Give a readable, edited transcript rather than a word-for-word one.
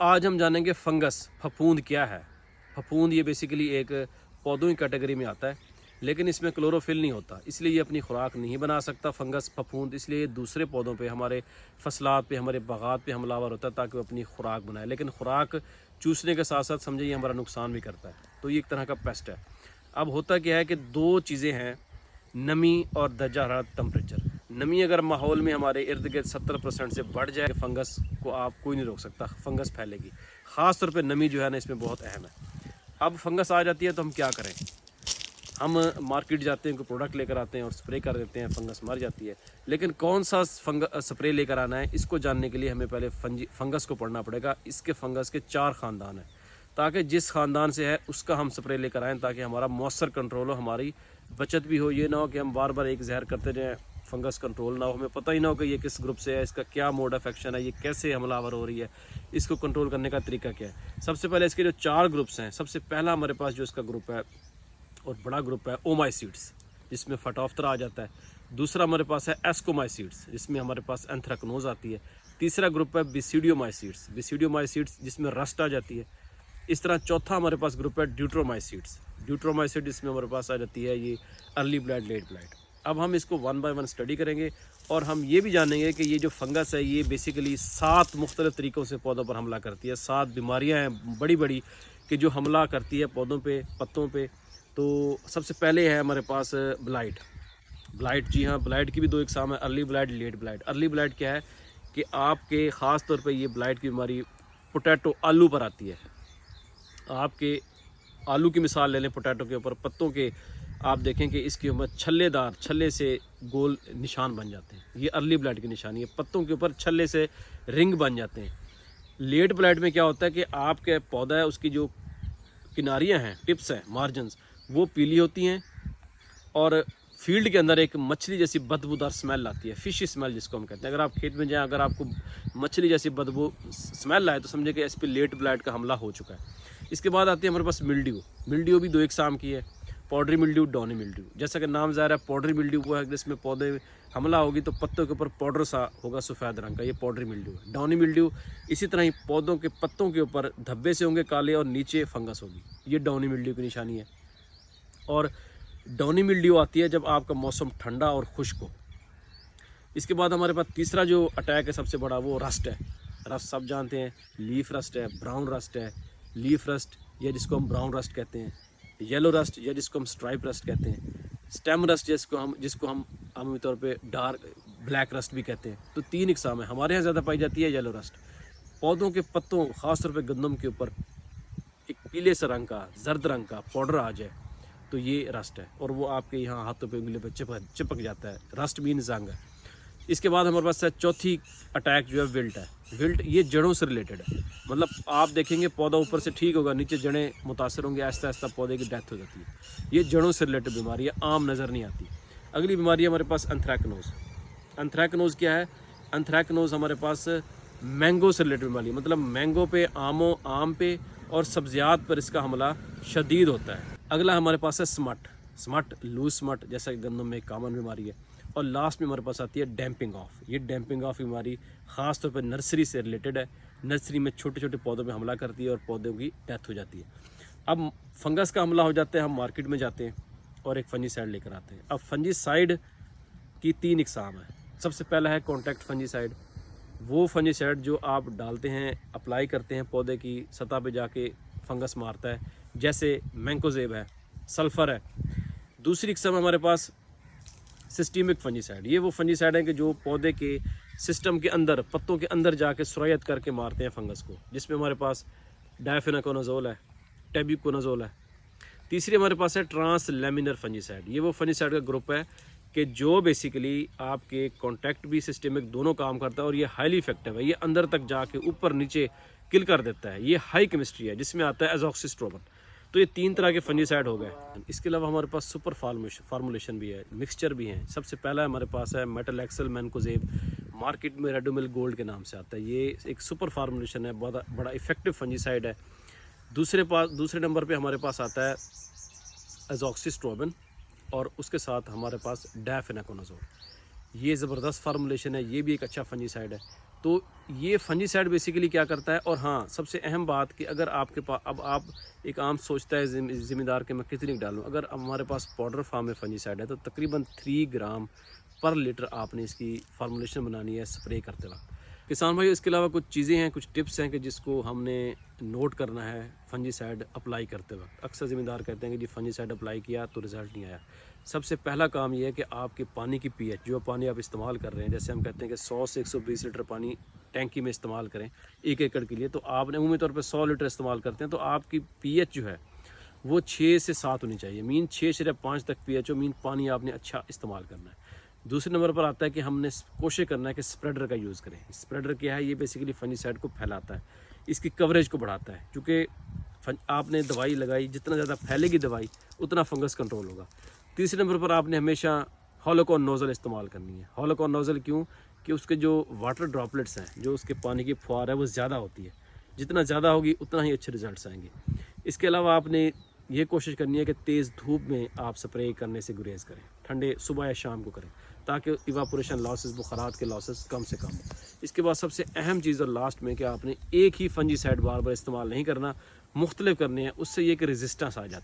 आज हम जानेंगे फंगस फफूंद क्या है। फफूंद ये बेसिकली एक पौधों की कैटेगरी में आता है, लेकिन इसमें क्लोरोफिल नहीं होता, इसलिए ये अपनी खुराक नहीं बना सकता फंगस फफूंद। इसलिए ये दूसरे पौधों पे, हमारे फसलात पे, हमारे बागात पे हमलावर होता है ताकि वो अपनी खुराक बनाए। लेकिन खुराक चूसने के साथ साथ समझे ये हमारा नुकसान भी करता है, तो ये एक तरह का पेस्ट है। अब होता क्या है कि दो चीज़ें हैं, नमी और दर्जा हरारत टेम्परेचर। नमी अगर माहौल में हमारे इर्द गिर्द 70% से बढ़ जाए, फंगस को आप कोई नहीं रोक सकता, फंगस फैलेगी। ख़ास तौर पे नमी जो है ना, इसमें बहुत अहम है। अब फंगस आ जाती है तो हम क्या करें? हम मार्केट जाते हैं, कोई प्रोडक्ट लेकर आते हैं और स्प्रे कर देते हैं, फंगस मर जाती है। लेकिन कौन सा स्प्रे लेकर आना है, इसको जानने के लिए हमें पहले फंगस को पढ़ना पड़ेगा। इसके फंगस के 4 ख़ानदान हैं, ताकि जिस ख़ानदान से है उसका हम स्प्रे लेकर आएँ, ताकि हमारा मौसर कंट्रोल हो, हमारी बचत भी हो। ये ना हो कि हम बार बार एक जहर करते जाएँ, फंगस कंट्रोल ना हो, हमें पता ही ना हो कि ये किस ग्रुप से है, इसका क्या मोड ऑफ एक्शन है, ये कैसे हमलावर हो रही है, इसको कंट्रोल करने का तरीका क्या है। सबसे पहले इसके जो 4 ग्रुप्स हैं, सबसे पहला हमारे पास जो इसका ग्रुप है और बड़ा ग्रुप है ओमाइसीड्स, जिसमें फटाफ्तरा आ जाता है। दूसरा हमारे पास है एस्कोमाइसीड्स, जिसमें हमारे पास एंथ्रेक्नोज आती है। तीसरा ग्रुप है बिसिडियोमाइसीड्स, जिसमें रस्ट आ जाती है। इस तरह चौथा हमारे पास ग्रुप है ड्यूट्रोमाइसिड, जिसमें हमारे पास आ जाती है ये अर्ली ब्लाइट, लेट ब्लाइट। अब हम इसको 1 बाय 1 स्टडी करेंगे और हम ये भी जानेंगे कि ये जो फंगस है ये बेसिकली 7 मुख्तलिफ तरीक़ों से पौधों पर हमला करती है। 7 बीमारियाँ हैं बड़ी बड़ी कि जो हमला करती है पौधों पे, पत्तों पे। तो सबसे पहले है हमारे पास ब्लाइट। जी हाँ, ब्लाइट की भी 2 इकसाम है, early blight, late blight. Early blight क्या है कि आपके ख़ास तौर पे ये ब्लाइट की बीमारी पोटैटो, आलू पर आती है। आपके आलू की मिसाल ले लें, पोटैटो के ऊपर पत्तों के आप देखें कि इसकी उम्र छल्लेदार, छल्ले से गोल निशान बन जाते हैं। ये अर्ली ब्लाइट की निशानी है, पत्तों के ऊपर छल्ले से रिंग बन जाते हैं। लेट ब्लाइट में क्या होता है कि आपके पौधा है, उसकी जो किनारियां हैं, टिप्स हैं, मार्जिन्स, वो पीली होती हैं और फील्ड के अंदर एक मछली जैसी बदबूदार स्मेल आती है, फिश स्मेल जिसको हम कहते हैं। अगर आप खेत में जाएं, अगर आपको मछली जैसी बदबू स्मेल आए तो समझे कि इस पर लेट ब्लाइट का हमला हो चुका है। इसके बाद आती है हमारे पास मिल्ड्यू भी 2 इकसाम की है, पाउडरी मिल्ड्यू, डाउनी मिल्ड्यू। जैसा कि नाम ज़ाहिर है, पाउडरी मिल्ड्यू वो है जिसमें पौधे हमला होगी तो पत्तों के ऊपर पाउडर सा होगा सफ़ेद रंग का, ये पाउडरी मिल्ड्यू है। डाउनी मिल्ड्यू इसी तरह ही पौधों के पत्तों के ऊपर धब्बे से होंगे काले और नीचे फंगस होगी, ये डाउनी मिल्ड्यू की निशानी है। और डाउनी मिल्ड्यू आती है जब आपका मौसम ठंडा और खुश्क हो। इसके बाद हमारे पास तीसरा जो अटैक है सबसे बड़ा, वो रस्ट है। रस्ट सब जानते हैं, लीफ रस्ट है, ब्राउन रस्ट है, लीफ रस्ट या जिसको हम ब्राउन रस्ट कहते हैं, येलो रस्ट या जिसको हम स्ट्राइप रस्ट कहते हैं, स्टेम रस्ट जिसको हम आमतौर तौर पे डार्क ब्लैक रस्ट भी कहते हैं। तो 3 इकसाम है, हमारे यहाँ ज़्यादा पाई जाती है येलो रस्ट। पौधों के पत्तों, ख़ासतौर पे गंदम के ऊपर एक पीले से रंग का, जर्द रंग का पाउडर आ जाए तो ये रस्ट है, और वो आपके यहाँ हाथों पे, उंगली पे चिपक जाता है। रस्ट मीन जंग है। इसके बाद हमारे पास है चौथी अटैक जो है विल्ट है। विल्ट ये जड़ों से रिलेटेड है, मतलब आप देखेंगे पौधा ऊपर से ठीक होगा, नीचे जड़ें मुतासर होंगी, आहिस्ता आहिस्ता पौधे की डेथ हो जाती है। ये जड़ों से रिलेटेड बीमारी है, आम नज़र नहीं आती। अगली बीमारी है हमारे पास एंथ्रेक्नोज। एंथ्रेक्नोज क्या है? एंथ्रेक्नोज हमारे पास मैंगो से रिलेटेड बीमारी, मतलब मैंगो पे, आम पे और सब्जियात पर इसका हमला शदीद होता है। अगला हमारे पास है स्मट, लूज स्मट, जैसा कि गंदम में एक कॉमन बीमारी है। और लास्ट में हमारे पास आती है डैम्पिंग ऑफ। ये डैम्पिंग ऑफ बीमारी ख़ास तौर पर नर्सरी से रिलेटेड है। नर्सरी में छोटे छोटे पौधों में हमला करती है और पौधों की डेथ हो जाती है। अब फंगस का हमला हो जाता है, हम मार्केट में जाते हैं और एक फंजीसाइड लेकर आते हैं। अब फंजीसाइड की 3 इकसाम है। सबसे पहला है कॉन्टैक्ट फंजीसाइड, वो फंजीसाइड जो आप डालते हैं, अप्लाई करते हैं, पौधे की सतह पे जाके फंगस मारता है, जैसे मैंकोजेब है, सल्फ़र है। दूसरी किस्म हमारे पास सिस्टमिक फंजीसाइड। ये वो फंजीसाइड है कि जो पौधे के सिस्टम के अंदर, पत्तों के अंदर जाके सुरायत करके मारते हैं फंगस को, जिसमें हमारे पास डायफेनाकोनाजोल है, टेब्यूकोनाजोल है। तीसरी हमारे पास है ट्रांसलैमिनर फंजीसाइड। ये वो फंजीसाइड का ग्रुप है कि जो बेसिकली आपके कॉन्टैक्ट भी सिस्टमिक दोनों काम करता है और ये हाईली इफेक्टिव है। ये अंदर तक जाके ऊपर नीचे किल कर देता है। ये हाई केमिस्ट्री है, जिसमें आता है एजॉक्सिस्ट्रोबिन। तो ये 3 तरह के फंजीसाइड हो गए। इसके अलावा हमारे पास सुपर फार्मूलेशन भी है, मिक्सचर भी हैं। सबसे पहला हमारे पास है मेटलएक्सल मैनकोजेब, मार्केट में रेडोमिल गोल्ड के नाम से आता है। ये एक सुपर फार्मूलेशन है, बड़ा इफेक्टिव फंजीसाइड है। दूसरे नंबर पे हमारे पास आता है एजॉक्सिस्ट्रोबिन और उसके साथ हमारे पास डायफेनाकोनाजोल। ये ज़बरदस्त फार्मूलेशन है, ये भी एक अच्छा फंजीसाइड है। तो ये फंजीसाइड बेसिकली क्या करता है। और हाँ, सबसे अहम बात कि अगर आपके पास, अब आप एक आम सोचता है ज़िम्मेदार कि मैं कितनी डालूँ, अगर हमारे पास पाउडर फार्म में फंजीसाइड है तो तकरीबन 3 ग्राम पर लीटर आपने इसकी फार्मूलेशन बनानी है स्प्रे करते वक्त। किसान भाई, इसके अलावा कुछ चीज़ें हैं, कुछ टिप्स हैं कि जिसको हमने नोट करना है फंजीसाइड अप्लाई करते वक्त। अक्सर ज़िम्मेदार कहते हैं कि जी फंजीसाइड अप्लाई किया तो रिज़ल्ट नहीं आया। सबसे पहला काम ये है कि आपके पानी की पीएच, जो पानी आप इस्तेमाल कर रहे हैं, जैसे हम कहते हैं कि 100 से 120 लीटर पानी टैंकी में इस्तेमाल करें 1 एकड़ के लिए, तो आपने उम्मीद तौर पर 100 लीटर इस्तेमाल करते हैं तो आपकी पीएच जो है वो 6 से 7 होनी चाहिए। मीन 6 से 5 तक पीएच हो, मीन पानी आपने अच्छा इस्तेमाल करना है। दूसरे नंबर पर आता है कि हमने कोशिश करना है कि स्प्रेडर का यूज़ करें। स्प्रेडर क्या है, ये बेसिकली फंजीसाइड को फैलाता है, इसकी कवरेज को बढ़ाता है, क्योंकि आपने दवाई लगाई, जितना ज़्यादा फैलेगी दवाई उतना फंगस कंट्रोल होगा। तीसरे नंबर पर आपने हमेशा हॉलोकॉन नोज़ल इस्तेमाल करनी है। हॉलोकॉन नोज़ल क्यों, कि उसके जो वाटर ड्रॉपलेट्स हैं, जो उसके पानी की फुहार है वो ज़्यादा होती है, जितना ज़्यादा होगी उतना ही अच्छे रिजल्ट्स आएंगे। इसके अलावा आपने ये कोशिश करनी है कि तेज़ धूप में आप स्प्रे करने से गुरेज करें, ठंडे सुबह या शाम को करें, ताकि इवापोरेशन लॉसेस, बुखारात के लॉसेस कम से कम हो। इसके बाद सबसे अहम चीज़ और लास्ट में कि आपने एक ही फंजीसाइड बार बार इस्तेमाल नहीं करना, मुख्तलिफ करने हैं, उससे ये कि रेजिस्टेंस आ जाती है।